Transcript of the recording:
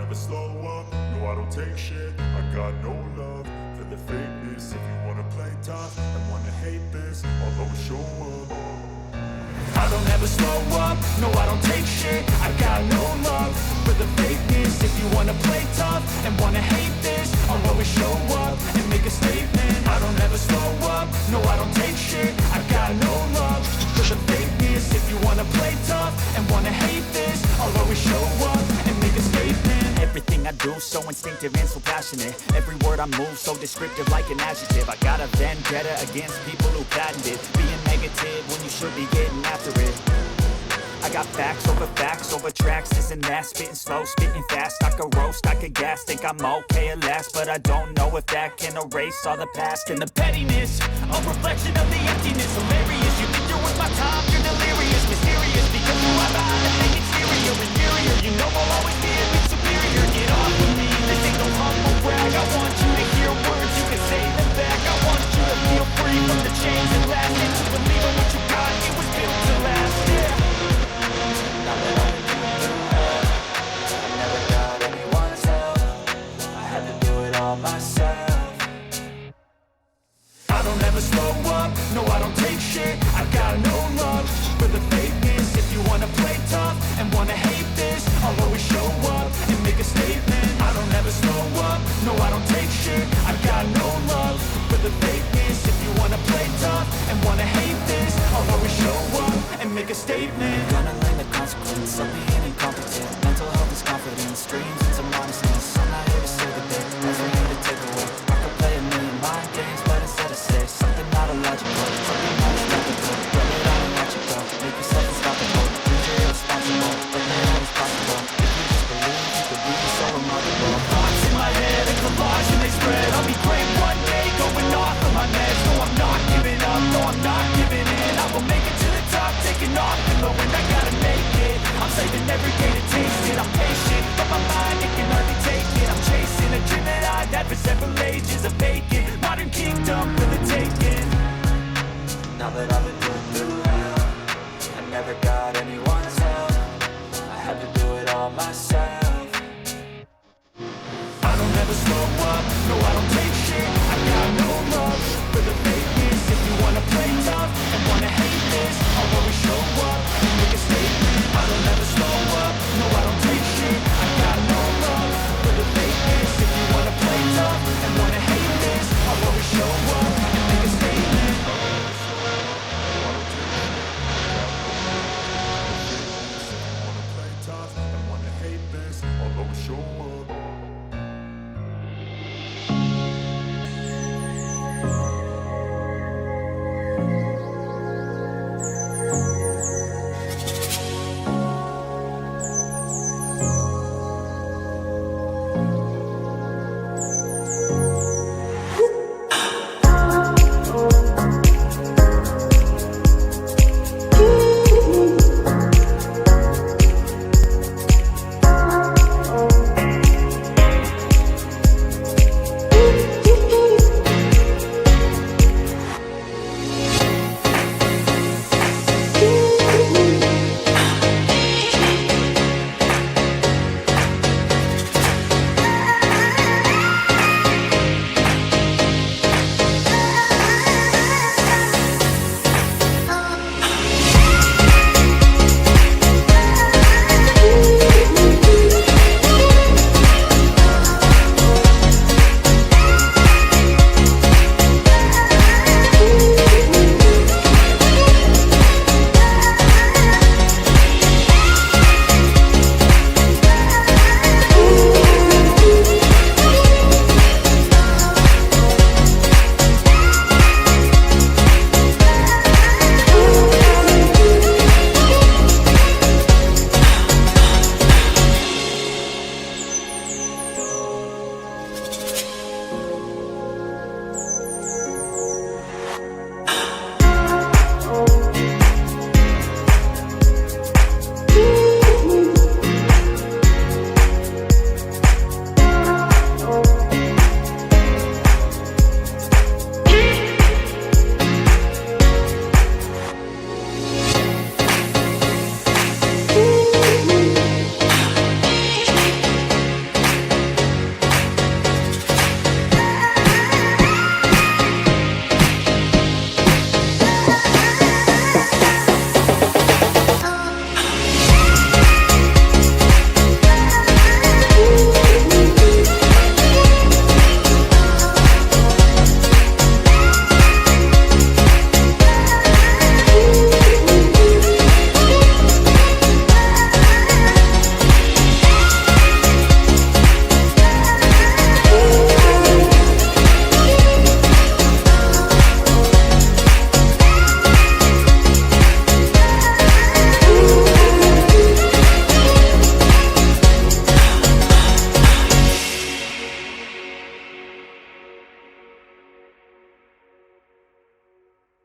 never slow up, no I don't take shit. I got no love for the fakeness. If you wanna play tough and wanna hate this, I'll always show up. I don't ever slow up, no I don't take shit. I got no love for the fakeness. If you wanna play tough and wanna hate this, I'll always show up and make a statement. I don't ever slow up, no I don't take shit. I got no love for the fakeness. If you wanna play tough and wanna hate this, I'll always show up and make a statement. Everything I do so instinctive and so passionate. Every word I move so descriptive like an adjective. I got a vendetta against people who patented being negative when you should be getting after it. I got facts over tracks, this and that. Spitting slow, spitting fast, I could roast, I could gas. Think I'm okay at last, but I don't know if that can erase all the past. And the pettiness, a reflection of the emptiness. Hilarious, you think you're worth my time, you're delirious. Mysterious, because you are behind the fake exterior. Inferior, you know I'll always be a bit superior. Get off of me, this ain't no humble brag. I want you to hear words, you can say them back. I want you to feel free from the chains that last. And to believe in what you got, it was built to last, yeah. Now that I've been through hell, I never got anyone's help. I had to do it all myself. I don't ever slow up, no I don't take shit. I got no love for the fakeness. If you wanna play tough and wanna hate this, I'll always show up and make a statement. I don't ever slow up, no I don't take shit. I got no love for the fakeness. If you wanna play tough and wanna hate this, I'll always show up and make a statement. Gonna learn the consequence of being incompetent. Mental health is confidence, dreams and some honestness. I'm not here to save the day, that's for you to take away. I could play a million mind games, but instead I say something not illogical, something not illogical. Rub it out and watch it go, make yourself unstoppable. Think you're irresponsible, but not always possible. If you just believe, you could be so remarkable. Thoughts in my head and collage and they spread. I'll be great one day, going off of my meds. No I'm not giving up, no I'm not giving in. I will make it to the top, taking off in the wind. I gotta make it, I'm saving every day to taste it. I'm patient, but my mind, it can hardly take it. I'm chasing a dream that I've had for several ages. A vacant, modern kingdom for the taking. Now that I've been through hell, I never got anyone's help. I had to do it all myself. I don't ever slow up, no I don't take shit. I got no love for the fakeness. If you wanna play tough and wanna hate this, I'll always show up and make a statement. I don't ever slow up, no I don't take shit. I got no love for the fakeness. If you wanna play tough and wanna hate this, I'll always show up and make a statement. If you wanna play tough and wanna hate this, I'll always show up.